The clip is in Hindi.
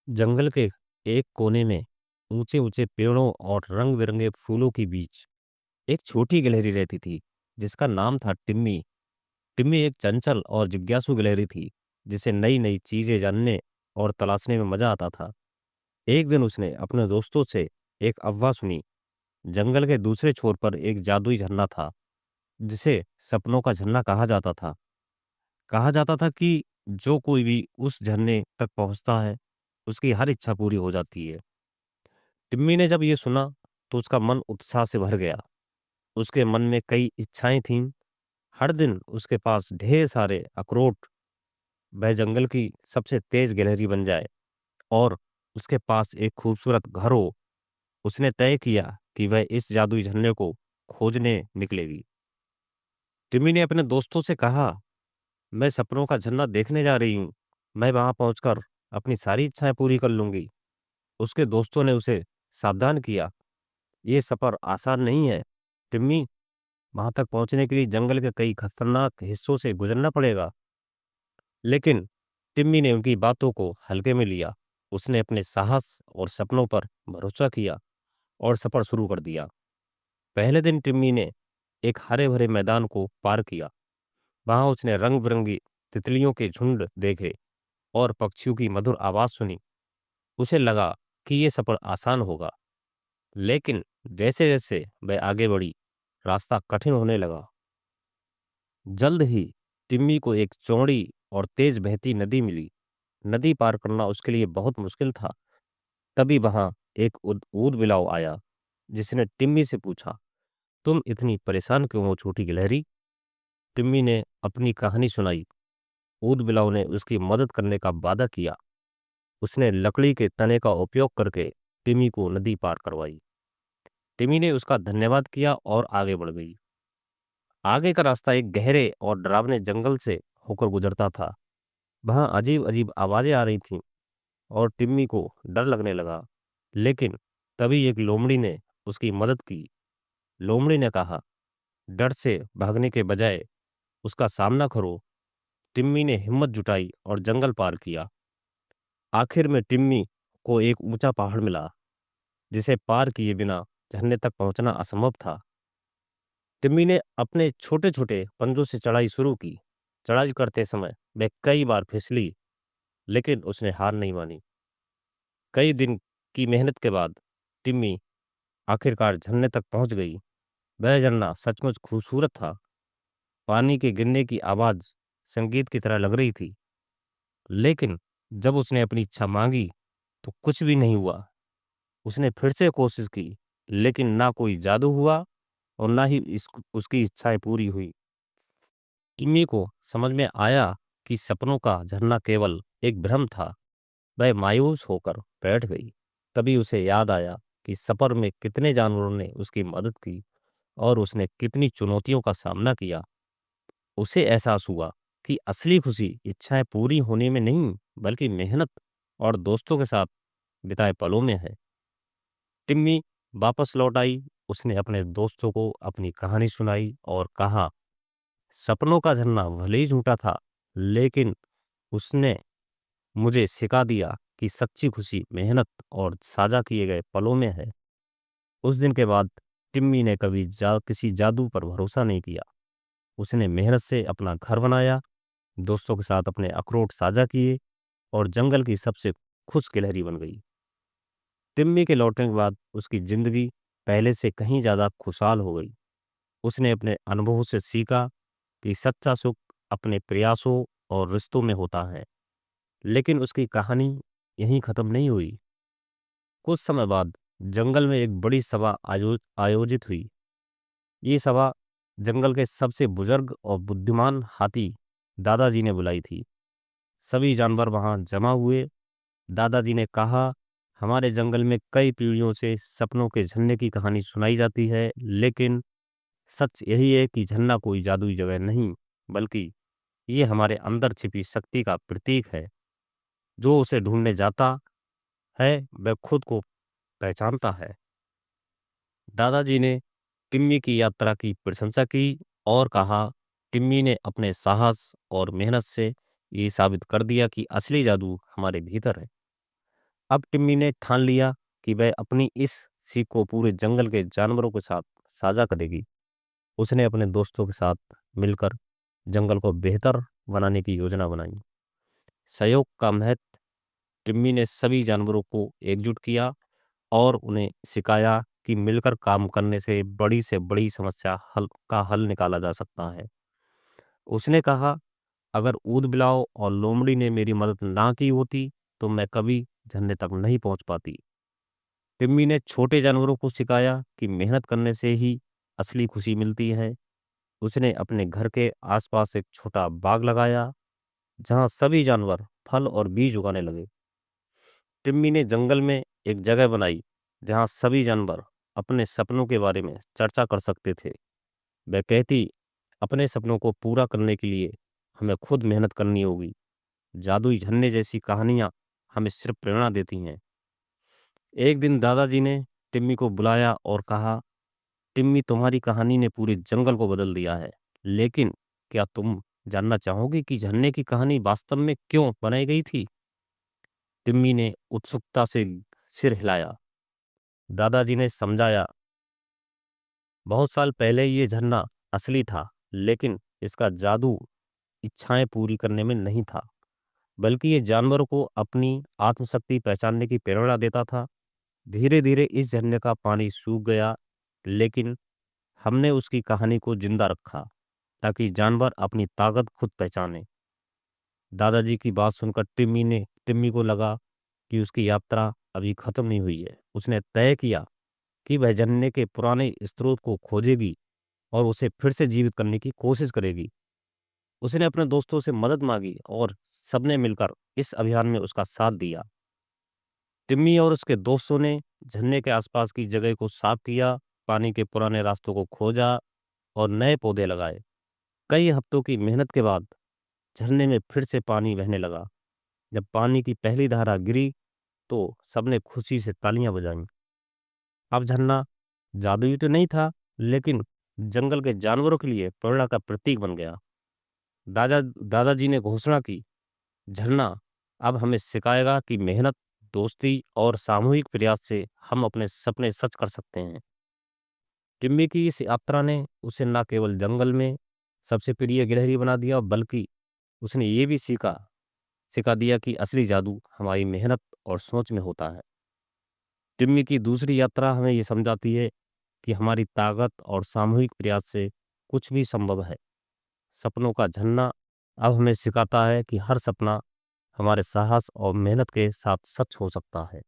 जंगल के एक कोने में ऊंचे ऊंचे पेड़ों और रंग बिरंगे फूलों के बीच एक छोटी गिलहरी रहती थी जिसका नाम था टिम्मी। टिम्मी एक चंचल और जिज्ञासु गिलहरी थी जिसे नई नई चीजें जानने और तलाशने में मजा आता था। एक दिन उसने अपने दोस्तों से एक अफवाह सुनी। जंगल के दूसरे छोर पर एक जादुई झरना था जिसे सपनों का झरना कहा जाता था। कहा जाता था कि जो कोई भी उस झरने तक पहुंचता है उसकी हर इच्छा पूरी हो जाती है। टिम्मी ने जब ये सुना तो उसका मन उत्साह से भर गया। उसके मन में कई इच्छाएं थीं। हर दिन उसके पास ढेर सारे अखरोट, वह जंगल की सबसे तेज गिलहरी बन जाए और उसके पास एक खूबसूरत घर हो। उसने तय किया कि वह इस जादुई झरने को खोजने निकलेगी। टिम्मी ने अपने दोस्तों से कहा, मैं सपनों का झरना देखने जा रही हूँ। मैं वहां पहुंचकर अपनी सारी इच्छाएं पूरी कर लूंगी। उसके दोस्तों ने उसे सावधान किया, ये सफर आसान नहीं है टिम्मी। वहां तक पहुंचने के लिए जंगल के कई खतरनाक हिस्सों से गुजरना पड़ेगा। लेकिन टिम्मी ने उनकी बातों को हल्के में लिया। उसने अपने साहस और सपनों पर भरोसा किया और सफर शुरू कर दिया। पहले दिन टिम्मी ने एक हरे भरे मैदान को पार किया। वहां उसने रंग बिरंगी तितलियों के झुंड देखे और पक्षियों की मधुर आवाज सुनी। उसे लगा कि ये सफर आसान होगा, लेकिन जैसे जैसे वह आगे बढ़ी रास्ता कठिन होने लगा। जल्द ही टिम्मी को एक चौड़ी और तेज बहती नदी मिली। नदी पार करना उसके लिए बहुत मुश्किल था। तभी वहां एक ऊद बिलाव आया जिसने टिम्मी से पूछा, तुम इतनी परेशान क्यों हो छोटी गिलहरी? टिम्मी ने अपनी कहानी सुनाई। ऊद बिलाव ने उसकी मदद करने का वादा किया। उसने लकड़ी के तने का उपयोग करके टिम्मी को नदी पार करवाई। टिम्मी ने उसका धन्यवाद किया और आगे बढ़ गई। आगे का रास्ता एक गहरे और डरावने जंगल से होकर गुजरता था। वहां अजीब अजीब आवाजें आ रही थीं और टिम्मी को डर लगने लगा। लेकिन तभी एक लोमड़ी ने उसकी मदद की। लोमड़ी ने कहा, डर से भागने के बजाय उसका सामना करो। टिम्मी ने हिम्मत जुटाई और जंगल पार किया। आखिर में टिम्मी को एक ऊंचा पहाड़ मिला जिसे पार किए बिना झरने तक पहुंचना असंभव था। टिम्मी ने अपने छोटे छोटे पंजों से चढ़ाई शुरू की। चढ़ाई करते समय वह कई बार फिसली, लेकिन उसने हार नहीं मानी। कई दिन की मेहनत के बाद टिम्मी आखिरकार झरने तक पहुंच गई। वह झरना सचमुच खूबसूरत था। पानी के गिरने की आवाज संगीत की तरह लग रही थी। लेकिन जब उसने अपनी इच्छा मांगी तो कुछ भी नहीं हुआ। उसने फिर से कोशिश की, लेकिन ना कोई जादू हुआ और ना ही उसकी इच्छाएं पूरी हुई। टिम्मी को समझ में आया कि सपनों का झरना केवल एक भ्रम था। वह मायूस होकर बैठ गई। तभी उसे याद आया कि सफर में कितने जानवरों ने उसकी मदद की और उसने कितनी चुनौतियों का सामना किया। उसे एहसास हुआ कि असली खुशी इच्छाएं पूरी होने में नहीं, बल्कि मेहनत और दोस्तों के साथ बिताए पलों में है। टिम्मी वापस लौट आई। उसने अपने दोस्तों को अपनी कहानी सुनाई और कहा, सपनों का झरना भले ही झूठा था, लेकिन उसने मुझे सिखा दिया कि सच्ची खुशी मेहनत और साझा किए गए पलों में है। उस दिन के बाद टिम्मी ने कभी किसी जादू पर भरोसा नहीं किया। उसने मेहनत से अपना घर बनाया, दोस्तों के साथ अपने अखरोट साझा किए और जंगल की सबसे खुश गिलहरी बन गई। टिम्मी के लौटने के बाद उसकी जिंदगी पहले से कहीं ज्यादा खुशहाल हो गई। उसने अपने अनुभवों से सीखा कि सच्चा सुख अपने प्रयासों और रिश्तों में होता है। लेकिन उसकी कहानी यहीं खत्म नहीं हुई। कुछ समय बाद जंगल में एक बड़ी सभा आयोजित हुई। ये सभा जंगल के सबसे बुजुर्ग और बुद्धिमान हाथी दादाजी ने बुलाई थी। सभी जानवर वहां जमा हुए। दादाजी ने कहा, हमारे जंगल में कई पीढ़ियों से सपनों के झरने की कहानी सुनाई जाती है, लेकिन सच यही है कि झरना कोई जादुई जगह नहीं, बल्कि ये हमारे अंदर छिपी शक्ति का प्रतीक है। जो उसे ढूंढने जाता है वह खुद को पहचानता है। दादाजी ने टिम्मी की यात्रा की प्रशंसा की और कहा, टिम्मी ने अपने साहस और मेहनत से ये साबित कर दिया कि असली जादू हमारे भीतर है। अब टिम्मी ने ठान लिया कि वह अपनी इस सीख को पूरे जंगल के जानवरों के साथ साझा करेगी। उसने अपने दोस्तों के साथ मिलकर जंगल को बेहतर बनाने की योजना बनाई। सहयोग का महत्व। टिम्मी ने सभी जानवरों को एकजुट किया और उन्हें सिखाया कि मिलकर काम करने से बड़ी समस्या हल निकाला जा सकता है। उसने कहा, अगर ऊद बिलाव और लोमड़ी ने मेरी मदद ना की होती तो मैं कभी झरने तक नहीं पहुंच पाती। टिम्मी ने छोटे जानवरों को सिखाया कि मेहनत करने से ही असली खुशी मिलती है। उसने अपने घर के आसपास एक छोटा बाग लगाया जहां सभी जानवर फल और बीज उगाने लगे। टिम्मी ने जंगल में एक जगह बनाई जहां सभी जानवर अपने सपनों के बारे में चर्चा कर सकते थे। वह कहती, अपने सपनों को पूरा करने के लिए हमें खुद मेहनत करनी होगी। जादुई झन्ने जैसी कहानियां हमें सिर्फ प्रेरणा देती हैं। एक दिन दादाजी ने टिम्मी को बुलाया और कहा, टिम्मी, तुम्हारी कहानी ने पूरे जंगल को बदल दिया है, लेकिन क्या तुम जानना चाहोगी कि झरने की कहानी वास्तव में क्यों बनाई गई थी? टिम्मी ने उत्सुकता से सिर हिलाया। दादाजी ने समझाया, बहुत साल पहले ये झरना असली था, लेकिन इसका जादू इच्छाएं पूरी करने में नहीं था, बल्कि ये जानवरों को अपनी आत्मशक्ति पहचानने की प्रेरणा देता था। धीरे धीरे इस झरने का पानी सूख गया, लेकिन हमने उसकी कहानी को जिंदा रखा ताकि जानवर अपनी ताकत खुद पहचाने। दादाजी की बात सुनकर टिम्मी को लगा कि उसकी यात्रा अभी खत्म नहीं हुई है। उसने तय किया कि वह झरने के पुराने स्रोत को खोजेगी और उसे फिर से जीवित करने की कोशिश करेगी। उसने अपने दोस्तों से मदद मांगी और सबने मिलकर इस अभियान में उसका साथ दिया। टिम्मी और उसके दोस्तों ने झरने के आसपास की जगह को साफ किया, पानी के पुराने रास्तों को खोजा और नए पौधे लगाए। कई हफ्तों की मेहनत के बाद झरने में फिर से पानी बहने लगा। जब पानी की पहली धारा गिरी तो सबने खुशी से तालियां बजाईं। अब झरना जादुई तो नहीं था, लेकिन जंगल के जानवरों के लिए प्रेरणा का प्रतीक बन गया। दादाजी ने घोषणा की, झरना अब हमें सिखाएगा कि मेहनत, दोस्ती और सामूहिक प्रयास से हम अपने सपने सच कर सकते हैं। टिम्मी की इस यात्रा ने उसे न केवल जंगल में सबसे प्रिय गिलहरी बना दिया, बल्कि उसने ये भी सिखा दिया कि असली जादू हमारी मेहनत और सोच में होता है। टिम्मी की दूसरी यात्रा हमें ये समझाती है कि हमारी ताकत और सामूहिक प्रयास से कुछ भी संभव है। सपनों का झरना अब हमें सिखाता है कि हर सपना हमारे साहस और मेहनत के साथ सच हो सकता है।